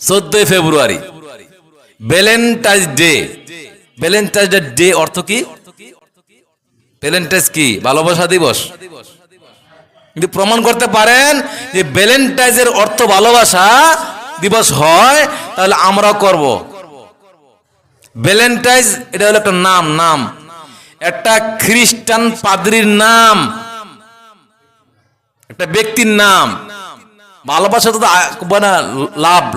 14 ফেব্রুয়ারি Valentine's day. Valentine's day অর্থ কি? Valentine's কি? ভালোবাসা দিবস। যদি প্রমাণ করতে পারেন যে ভ্যালেন্টাইন্সের অর্থ ভালোবাসা দিবস হয়, তাহলে আমরাও করব। ভ্যালেন্টাইন্স এটা হলো একটা নাম, একটা খ্রিস্টান পাদ্রীর নাম, একটা ব্যক্তির নাম। ভালোবাসা তো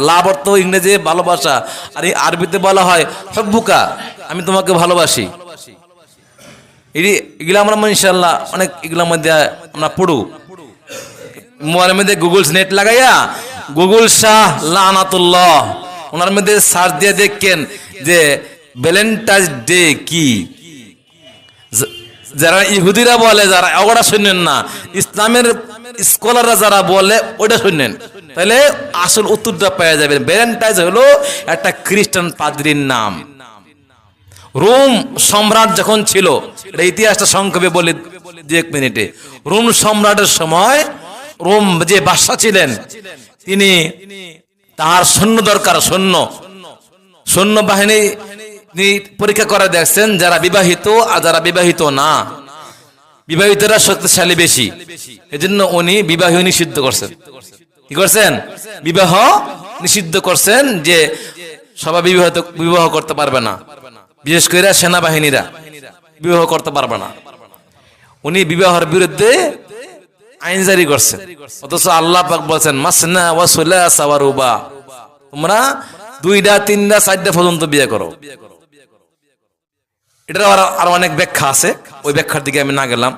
লাভ অর্থ ইংরেজি ভালোবাসা, আর আরবিতে বলা হয় হব্বুকা, আমি তোমাকে ভালোবাসি। এগুলো আমরা ইনশাল্লাহ অনেক এগুলোর মধ্যে আমরা পড়ু। মোবাইলের মধ্যে গুগল নেট লাগাইয়া গুগল শাহ লানাতুল্লাহ ওনার মধ্যে সার্চ দিয়ে দেখেন যে ভ্যালেন্টাইন্স ডে কি। যারা ইহুদিরা বলে, যারা ওটা শুনেন না, ইসলামের স্কলাররা যারা বলে ওটা শুনেন, তাহলে আসল উত্তরটা পেয়ে যাবেন। ভ্যালেন্টাইন্স হলো একটা খ্রিস্টান পাদ্রীর নাম। রোম সম্রাট যখন ছিল, এটা ইতিহাসটা সংক্ষেপে বলি 1 মিনিটে। রোম সম্রাটের সময় রোম যে বাদশা ছিলেন, তিনি তার সৈন্য দরকার, সৈন্য বাহিনী পরীক্ষা করে দেখছেন যারা বিবাহিত আর যারা বিবাহিত না, বিবাহিতরা শক্তিশালী বেশি, এজন্য উনি বিবাহ নিষিদ্ধ করছেন। কি করছেন? বিবাহ নিষিদ্ধ করছেন, যে সবাই বিবাহ করতে পারবে না, বিশেষ করে সেনাবাহিনীরা বিবাহ করতে পারবে না। উনি বিবাহের বিরুদ্ধে আইন জারি করছেন। অথচ আল্লাহ পাক বলছেন মাসনা ওয়া সুলাসা ওয়া রুবা, তোমরা 2টা 3টা 4টা পর্যন্ত বিয়ে করো। এটার আর অনেক ব্যাখ্যা আছে, ওই ব্যাখ্যার দিকে আমি না গেলাম।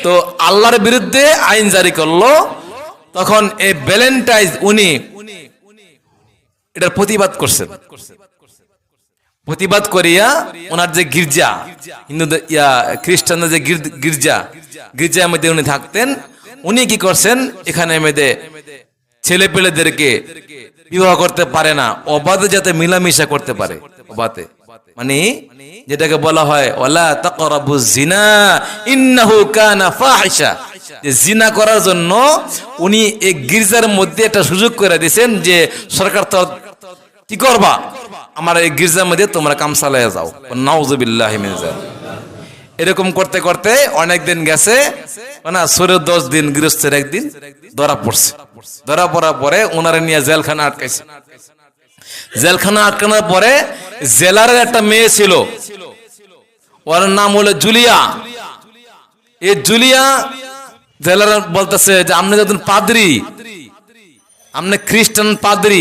তো আল্লাহর বিরুদ্ধে আইন জারি করলো, তখন এই ভ্যালেন্টাইন্স উনি এটার প্রতিবাদ করছেন। প্রতিবাদ করিয়া ওনার যে গির্জা, হিন্দুদের খ্রিস্টানদের যে গির্জার মধ্যে উনি থাকতেন, উনি কি করছেন, এখানে মধ্যে ছেলে পেলেদেরকে বিবাহ করতে পারে না, অবাধে যাতে মিলামিশা করতে পারে। অবাধে মানে যেটাকে বলা হয় ওয়ালা তাকরাবুজ জিনা ইন্নাহু কানা ফাহিশা, যে জিনা করার জন্য উনি এই গির্জার মধ্যে একটা সুযোগ করে দিয়েছেন, যে সরকার তো কি করবা, আমার এই গির্জার মধ্যে তোমরা কাম চালাইয়া যাও। নাউযুবিল্লাহি মিন যালিক। এরকম করতে করতে অনেক দিন গেছে, না 10 দিন গৃহস্থের একদিন ধরা পড়ছে। ধরা পড়ার পরে ওনারা নিয়ে জেলখানা আটকাইছে। জেলখানা আটকানোর পরে জেলারের একটা মেয়ে ছিল, ওর নাম হলো জুলিয়া। এই জুলিয়া জেলার বলতেছে যে আপনি একজন পাদ্রী, আপনি খ্রিস্টান পাদ্রী,